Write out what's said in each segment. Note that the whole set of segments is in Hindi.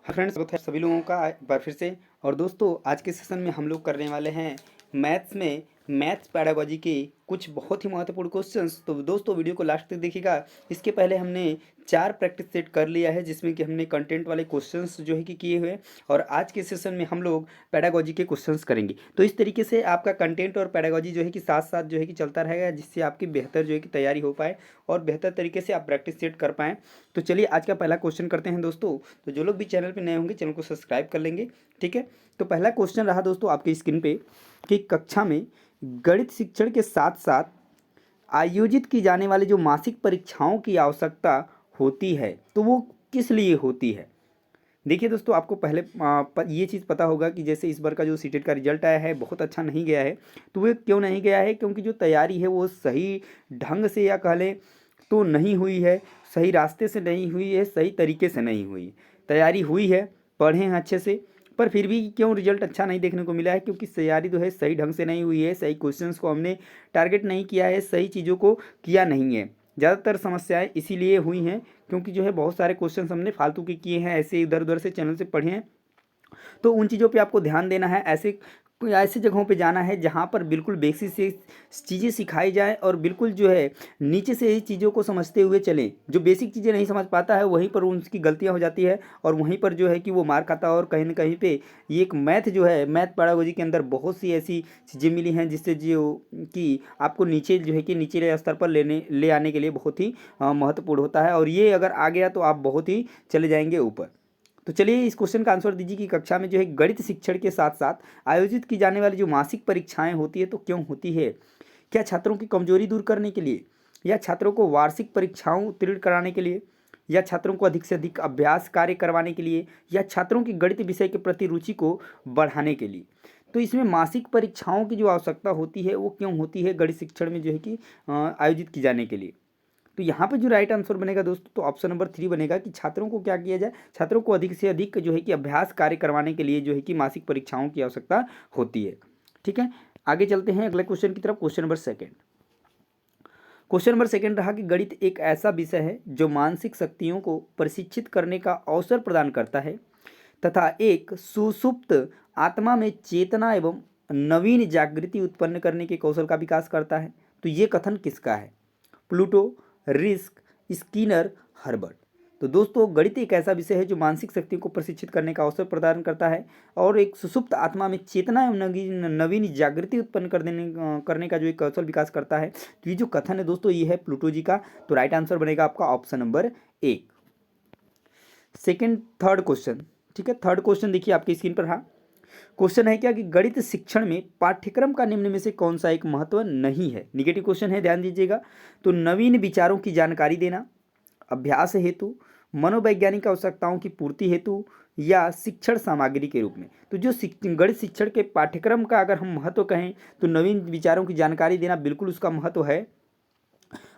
फ्रेंड्स, स्वागत है सभी लोगों का एक बार फिर से। और दोस्तों, आज के सेशन में हम लोग करने वाले हैं मैथ्स में मैथ्स पैडागोजी के कुछ बहुत ही महत्वपूर्ण क्वेश्चंस। तो दोस्तों, वीडियो को लास्ट तक देखिएगा। इसके पहले हमने 4 प्रैक्टिस सेट कर लिया है, जिसमें कि हमने कंटेंट वाले क्वेश्चंस जो है कि किए हुए, और आज के सेशन में हम लोग पैडागोजी के क्वेश्चंस करेंगे। तो इस तरीके से आपका कंटेंट और पैडागोजी जो है कि साथ साथ जो है कि चलता रहेगा, जिससे आपकी बेहतर जो है कि तैयारी हो पाए और बेहतर तरीके से आप प्रैक्टिस सेट कर पाएँ। तो चलिए आज का पहला क्वेश्चन करते हैं दोस्तों। तो जो लोग भी चैनल पर नए होंगे, चैनल को सब्सक्राइब कर लेंगे, ठीक है। तो पहला क्वेश्चन रहा दोस्तों आपकी स्क्रीन पे कि कक्षा में गणित शिक्षण के साथ साथ आयोजित की जाने वाली जो मासिक परीक्षाओं की आवश्यकता होती है, तो वो किस लिए होती है। देखिए दोस्तों, आपको पहले ये चीज़ पता होगा कि जैसे इस बार का जो सीटेट का रिजल्ट आया है बहुत अच्छा नहीं गया है। तो वो क्यों नहीं गया है? क्योंकि जो तैयारी है वो सही ढंग से, या कह लें तो नहीं हुई है, सही रास्ते से नहीं हुई है, सही तरीके से नहीं हुई। तैयारी हुई है, पढ़े हैं अच्छे से, पर फिर भी क्यों रिजल्ट अच्छा नहीं देखने को मिला है? क्योंकि तैयारी जो है सही ढंग से नहीं हुई है, सही क्वेश्चंस को हमने टारगेट नहीं किया है, सही चीज़ों को किया नहीं है। ज़्यादातर समस्याएं इसीलिए हुई हैं क्योंकि जो है बहुत सारे क्वेश्चंस हमने फालतू के किए हैं, ऐसे इधर उधर से चैनल से पढ़े हैं। तो उन चीज़ों पे आपको ध्यान देना है। ऐसे ऐसे जगहों पे जाना है जहाँ पर बिल्कुल बेसिक से चीज़ें सिखाई जाए, और बिल्कुल जो है नीचे से ही चीज़ों को समझते हुए चलें। जो बेसिक चीज़ें नहीं समझ पाता है वहीं पर उसकी गलतियाँ हो जाती है, और वहीं पर जो है कि वो मार खाता है। और कहीं ना कहीं पे ये एक मैथ जो है, मैथ पैडागोजी के अंदर बहुत सी ऐसी चीज़ें मिली हैं जिससे जो कि आपको नीचे जो है कि निचले स्तर पर ले आने के लिए बहुत ही महत्वपूर्ण होता है। और ये अगर आ गया तो आप बहुत ही चले जाएंगे ऊपर। तो चलिए इस क्वेश्चन का आंसर दीजिए कि कक्षा में जो है गणित शिक्षण के साथ साथ आयोजित की जाने वाली जो मासिक परीक्षाएं होती है तो क्यों होती है? क्या छात्रों की कमजोरी दूर करने के लिए, या छात्रों को वार्षिक परीक्षाओं उत्तीर्ण कराने के लिए, या छात्रों को अधिक से अधिक अभ्यास कार्य करवाने के लिए, या छात्रों की गणित विषय के प्रति रुचि को बढ़ाने के लिए? तो इसमें मासिक परीक्षाओं की जो आवश्यकता होती है वो क्यों होती है गणित शिक्षण में जो है कि आयोजित की जाने के लिए? तो यहाँ पे जो राइट आंसर बनेगा दोस्तों, तो ऑप्शन नंबर 3 बनेगा कि छात्रों को क्या किया जाए, छात्रों को अधिक से अधिक जो है कि अभ्यास कार्य करवाने के लिए जो है कि मासिक परीक्षाओं की आवश्यकता होती है। ठीक है, आगे चलते हैं अगले क्वेश्चन की तरफ। क्वेश्चन नंबर सेकंड रहा कि गणित एक ऐसा विषय है जो मानसिक शक्तियों को प्रशिक्षित करने का अवसर प्रदान करता है तथा एक सुसुप्त आत्मा में चेतना एवं नवीन जागृति उत्पन्न करने के कौशल का विकास करता है। तो ये कथन किसका है? Pluto, risk, Skinner, Herbert. तो दोस्तों, गणित एक ऐसा विषय है जो मानसिक शक्ति को प्रशिक्षित करने का अवसर प्रदान करता है और एक सुसुप्त आत्मा में चेतना एवं नवीन जागृति उत्पन्न करने का जो एक कौशल विकास करता है। तो ये जो कथन है दोस्तों, ये है प्लूटो जी का। तो राइट आंसर बनेगा आपका ऑप्शन नंबर 1। थर्ड क्वेश्चन, ठीक है। थर्ड क्वेश्चन देखिए आपकी स्क्रीन पर। हाँ, क्वेश्चन है क्या कि गणित शिक्षण में पाठ्यक्रम का निम्न में से कौन सा एक महत्व नहीं है? निगेटिव क्वेश्चन है, ध्यान दीजिएगा। तो नवीन विचारों की जानकारी देना, अभ्यास हेतु, मनोवैज्ञानिक आवश्यकताओं की पूर्ति हेतु, या शिक्षण सामग्री के रूप में। तो जो गणित शिक्षण के पाठ्यक्रम का अगर हम महत्व कहें तो नवीन विचारों की जानकारी देना बिल्कुल उसका महत्व है।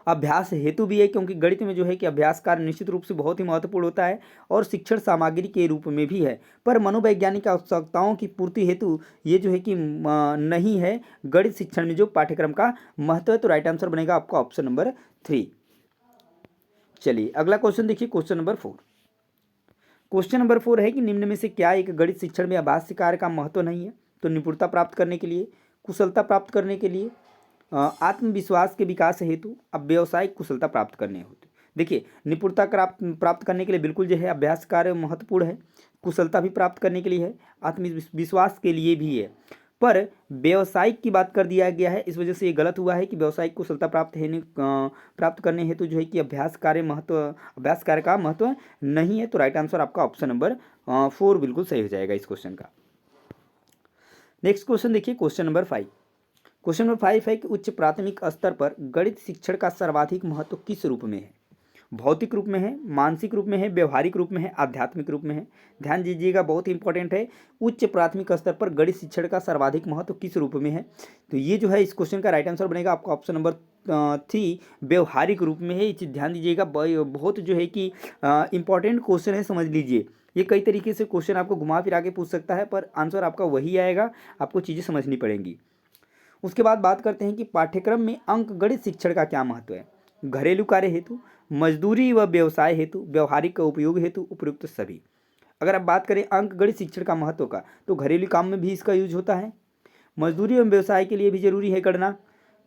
अभ्यास हेतु भी है, क्योंकि गणित में जो है कि अभ्यास कार्य निश्चित रूप से बहुत ही महत्वपूर्ण होता है, और शिक्षण सामग्री के रूप में भी है। पर मनोवैज्ञानिक आवश्यकताओं की पूर्ति हेतु ये जो है कि नहीं है गणित शिक्षण में जो पाठ्यक्रम का महत्व है। तो राइट आंसर बनेगा आपका ऑप्शन नंबर 3। चलिए अगला क्वेश्चन देखिए, क्वेश्चन नंबर 4। क्वेश्चन नंबर 4 है कि निम्न में से क्या एक गणित शिक्षण में आभास्य कार्य का महत्व नहीं है? तो निपुणता प्राप्त करने के लिए, कुशलता प्राप्त करने के लिए, आत्मविश्वास के विकास हेतु, अब व्यवसायिक कुशलता प्राप्त करने हेतु। देखिए, निपुणता प्राप्त करने के लिए बिल्कुल जो है अभ्यास कार्य महत्वपूर्ण है, कुशलता भी प्राप्त करने के लिए है, आत्मविश्वास के लिए भी है। पर व्यवसायिक की बात कर दिया गया है, इस वजह से ये गलत हुआ है कि व्यवसायिक कुशलता प्राप्त करने हेतु जो है कि अभ्यास कार्य का महत्व नहीं है। तो राइट आंसर आपका ऑप्शन नंबर 4 बिल्कुल सही हो जाएगा इस क्वेश्चन का। नेक्स्ट क्वेश्चन देखिए, क्वेश्चन नंबर 5। क्वेश्चन नंबर 5 है कि उच्च प्राथमिक स्तर पर गणित शिक्षण का सर्वाधिक महत्व किस रूप में है? भौतिक रूप में है, मानसिक रूप में है, व्यवहारिक रूप में है, आध्यात्मिक रूप में है? ध्यान दीजिएगा, बहुत इंपॉर्टेंट है। उच्च प्राथमिक स्तर पर गणित शिक्षण का सर्वाधिक महत्व किस रूप में है? तो ये जो है इस क्वेश्चन का राइट आंसर बनेगा आपका ऑप्शन नंबर 3, व्यवहारिक रूप में है। ये चीज़ ध्यान दीजिएगा, बहुत जो है कि इंपॉर्टेंट क्वेश्चन है, समझ लीजिए। ये कई तरीके से क्वेश्चन आपको घुमा फिरा के पूछ सकता है, पर आंसर आपका वही आएगा, आपको चीज़ें समझनी पड़ेंगी। उसके बाद बात करते हैं कि पाठ्यक्रम में अंक गणित शिक्षण का क्या महत्व है? घरेलू कार्य हेतु, मजदूरी व व्यवसाय हेतु, व्यवहारिक का उपयोग हेतु, उपयुक्त सभी। अगर आप बात करें अंक गणित शिक्षण का महत्व का, तो घरेलू काम में भी इसका यूज होता है, मजदूरी एवं व्यवसाय के लिए भी जरूरी है करना,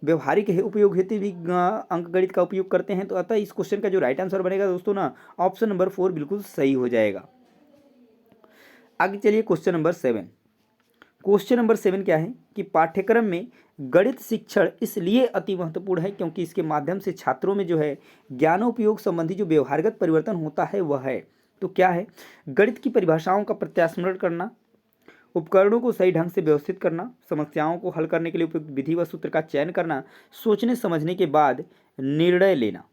व्यवहारिक उपयोग हेतु भी अंक गणित का उपयोग करते हैं। तो अतः इस क्वेश्चन का जो राइट आंसर बनेगा दोस्तों ना, ऑप्शन नंबर 4 बिल्कुल सही हो जाएगा। आगे चलिए क्वेश्चन नंबर 7। क्वेश्चन नंबर 7 क्या है कि पाठ्यक्रम में गणित शिक्षण इसलिए अति महत्वपूर्ण है क्योंकि इसके माध्यम से छात्रों में जो है ज्ञानोपयोग संबंधी जो व्यवहारगत परिवर्तन होता है वह है। तो क्या है, गणित की परिभाषाओं का प्रत्यास्मरण करना, उपकरणों को सही ढंग से व्यवस्थित करना, समस्याओं को हल करने के लिए उपयुक्त विधि व सूत्र का चयन करना, सोचने समझने के बाद निर्णय लेना।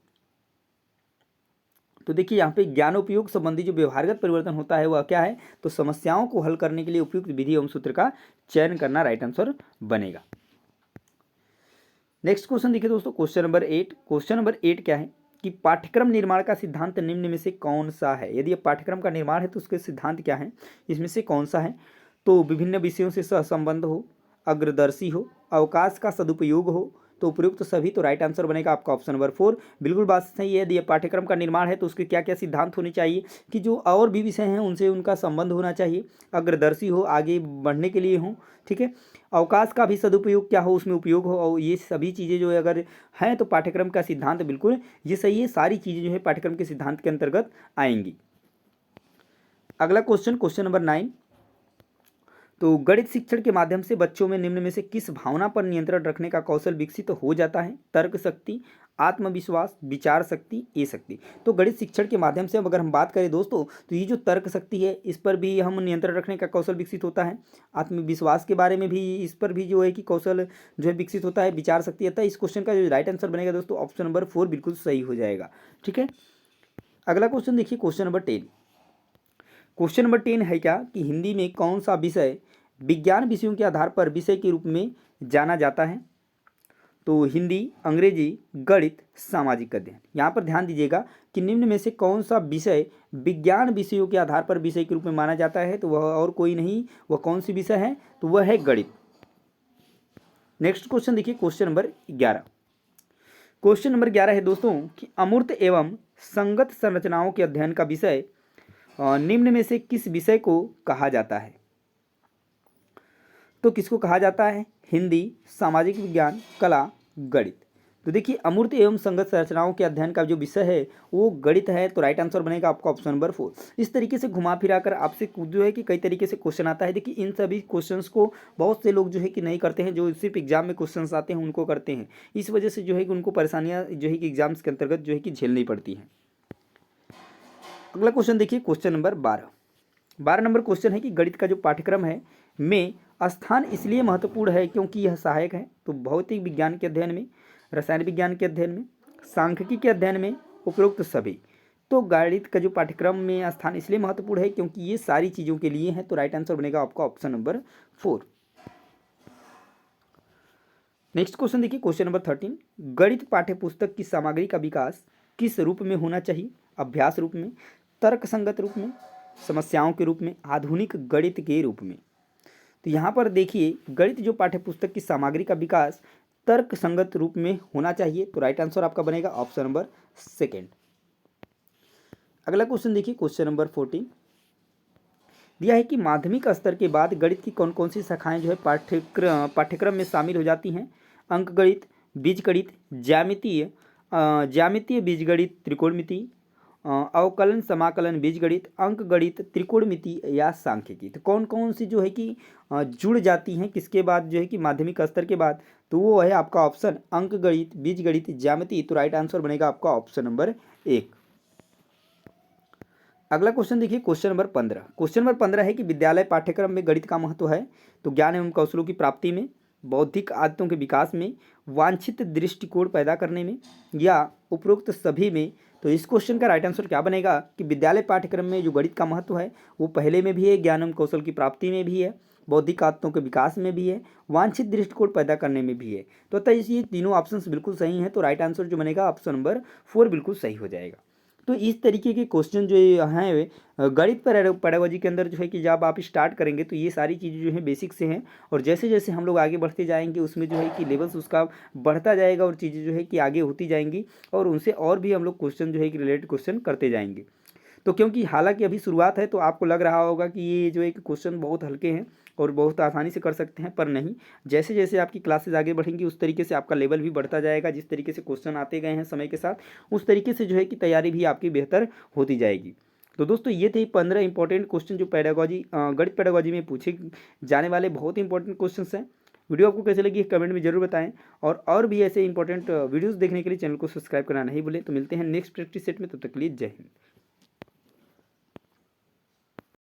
तो देखिए यहाँ पे ज्ञानोपयोग संबंधी जो व्यवहारगत परिवर्तन होता है वह क्या है, तो समस्याओं को हल करने के लिए उपयुक्त विधि एवं सूत्र का चयन करना राइट आंसर बनेगा। नेक्स्ट क्वेश्चन देखिए दोस्तों, क्वेश्चन नंबर 8। क्वेश्चन नंबर 8 क्या है कि पाठ्यक्रम निर्माण का सिद्धांत निम्न में से कौन सा है। यदि पाठ्यक्रम का निर्माण है तो उसके सिद्धांत क्या है, इसमें से कौन सा है। तो विभिन्न विषयों से सहसंबंध हो, अग्रदर्शी हो, अवकाश का सदुपयोग हो, तो उपयुक्त सभी। तो राइट आंसर बनेगा आपका ऑप्शन नंबर 4। बिल्कुल बात सही है। यदि पाठ्यक्रम का निर्माण है तो उसके क्या क्या सिद्धांत होने चाहिए कि जो और भी विषय हैं उनसे उनका संबंध होना चाहिए, अग्रदर्शी हो, आगे बढ़ने के लिए हो, ठीक है, अवकाश का भी सदुपयोग क्या हो, उसमें उपयोग हो, और ये सभी चीज़ें जो है अगर हैं तो पाठ्यक्रम का सिद्धांत बिल्कुल ये सही है। सारी चीज़ें जो है पाठ्यक्रम के सिद्धांत के अंतर्गत आएंगी। अगला क्वेश्चन, क्वेश्चन नंबर 9। तो गणित शिक्षण के माध्यम से बच्चों में निम्न में से किस भावना पर नियंत्रण रखने का कौशल विकसित हो जाता है। तर्क शक्ति, आत्मविश्वास, विचार शक्ति, ये शक्ति। तो गणित शिक्षण के माध्यम से अब अगर हम बात करें दोस्तों, तो ये जो तर्क शक्ति है इस पर भी हम नियंत्रण रखने का कौशल विकसित होता है, आत्मविश्वास के बारे में भी इस पर भी जो है कि कौशल जो है विकसित होता है, विचार शक्ति। अतः इस क्वेश्चन का जो राइट आंसर बनेगा दोस्तों ऑप्शन नंबर 4 बिल्कुल सही हो जाएगा, ठीक है। अगला क्वेश्चन देखिए, क्वेश्चन नंबर 10। क्वेश्चन नंबर 10 है क्या कि हिंदी में कौन सा विषय विज्ञान विषयों के आधार पर विषय के रूप में जाना जाता है। तो हिंदी, अंग्रेजी, गणित, सामाजिक अध्ययन। यहाँ पर ध्यान दीजिएगा कि निम्न में से कौन सा विषय विज्ञान विषयों के आधार पर विषय के रूप में माना जाता है। तो वह और कोई नहीं, वह कौन सी विषय है, तो वह है गणित। नेक्स्ट क्वेश्चन देखिए, क्वेश्चन नंबर 11। क्वेश्चन नंबर 11 है दोस्तों कि अमूर्त एवं संगत संरचनाओं के अध्ययन का विषय निम्न में से किस विषय को कहा जाता है। तो किसको कहा जाता है, हिंदी, सामाजिक विज्ञान, कला, गणित। तो देखिए अमूर्त एवं संगत संरचनाओं के अध्ययन का जो विषय है वो गणित है। तो राइट आंसर बनेगा आपका ऑप्शन नंबर 4। इस तरीके से घुमा फिरा कर आपसे जो है कि कई तरीके से क्वेश्चन आता है। देखिए इन सभी क्वेश्चंस को बहुत से लोग जो है कि नहीं करते हैं, जो सिर्फ एग्जाम में क्वेश्चंस आते हैं उनको करते हैं। इस वजह से जो है कि उनको परेशानियाँ जो है कि एग्जाम्स के अंतर्गत जो है कि झेलनी पड़ती हैं। अगला क्वेश्चन देखिए, क्वेश्चन नंबर 12 नंबर क्वेश्चन है कि गणित का जो पाठ्यक्रम है में स्थान इसलिए महत्वपूर्ण है क्योंकि यह सहायक है। तो भौतिक विज्ञान के अध्ययन में, रसायन विज्ञान के अध्ययन में, सांख्यिकी के अध्ययन में, उपरोक्त सभी। तो गणित का जो पाठ्यक्रम में स्थान इसलिए महत्वपूर्ण है क्योंकि ये सारी चीज़ों के लिए है। तो राइट आंसर बनेगा आपका ऑप्शन नंबर 4। नेक्स्ट क्वेश्चन देखिए, क्वेश्चन नंबर 13। गणित पाठ्यपुस्तक की सामग्री का विकास किस रूप में होना चाहिए। अभ्यास रूप में, तर्क संगत रूप में, समस्याओं के रूप में, आधुनिक गणित के रूप में। तो यहाँ पर देखिए गणित जो पाठ्यपुस्तक की सामग्री का विकास तर्क संगत रूप में होना चाहिए। तो राइट आंसर आपका बनेगा ऑप्शन नंबर 2। अगला क्वेश्चन देखिए, क्वेश्चन नंबर 14 दिया है कि माध्यमिक स्तर के बाद गणित की कौन कौन सी शाखाएं जो है पाठ्यक्रम में शामिल हो जाती हैं। अंक गणित, बीजगणित, ज्यामितीय बीजगणित, त्रिकोणमिति, अवकलन समाकलन बीजगणित, अंक गणित, त्रिकोणमिति या सांख्यिकी। तो कौन कौन सी जो है कि जुड़ जाती हैं किसके बाद जो है कि माध्यमिक स्तर के बाद, तो वो है आपका ऑप्शन अंक गणित, बीजगणित, ज्यामिति। तो राइट आंसर बनेगा आपका ऑप्शन नंबर 1। अगला क्वेश्चन देखिए, क्वेश्चन नंबर 15। क्वेश्चन नंबर 15 है कि विद्यालय पाठ्यक्रम में गणित का महत्व है। तो ज्ञान एवं कौशलों की प्राप्ति में, बौद्धिक आदतों के विकास में, वांछित दृष्टिकोण पैदा करने में या उपरोक्त सभी में। तो इस क्वेश्चन का राइट आंसर क्या बनेगा कि विद्यालय पाठ्यक्रम में जो गणित का महत्व है वो पहले में भी है, ज्ञान एवं कौशल की प्राप्ति में भी है, बौद्धिक आदतों के विकास में भी है, वांछित दृष्टिकोण पैदा करने में भी है। तो अतः ये तीनों ऑप्शंस बिल्कुल सही हैं। तो राइट आंसर जो बनेगा ऑप्शन नंबर 4 बिल्कुल सही हो जाएगा। तो इस तरीके के क्वेश्चन जो हैं गणित पेडागोजी के अंदर जो है कि जब आप स्टार्ट करेंगे तो ये सारी चीज़ें जो हैं बेसिक से हैं, और जैसे जैसे हम लोग आगे बढ़ते जाएंगे उसमें जो है कि लेवल्स उसका बढ़ता जाएगा और चीज़ें जो है कि आगे होती जाएंगी और उनसे और भी हम लोग क्वेश्चन जो है कि रिलेटेड क्वेश्चन करते जाएंगे। तो क्योंकि हालांकि अभी शुरुआत है तो आपको लग रहा होगा कि ये जो एक क्वेश्चन बहुत हल्के हैं और बहुत आसानी से कर सकते हैं, पर नहीं। जैसे जैसे आपकी क्लासेज आगे बढ़ेंगी उस तरीके से आपका लेवल भी बढ़ता जाएगा। जिस तरीके से क्वेश्चन आते गए हैं समय के साथ उस तरीके से जो है कि तैयारी भी आपकी बेहतर होती जाएगी। तो दोस्तों ये थे 15 इंपॉर्टेंट क्वेश्चन जो पैडागोजी गणित पैडागोजी में पूछे जाने वाले बहुत इंपॉर्टेंट क्वेश्चन हैं। वीडियो आपको कैसे लगी कमेंट में जरूर बताएं, और भी ऐसे इंपॉर्टेंट वीडियोस देखने के लिए चैनल को सब्सक्राइब करना नहीं भूलें। तो मिलते हैं नेक्स्ट प्रैक्टिस सेट में, तब तक के लिए जय हिंद।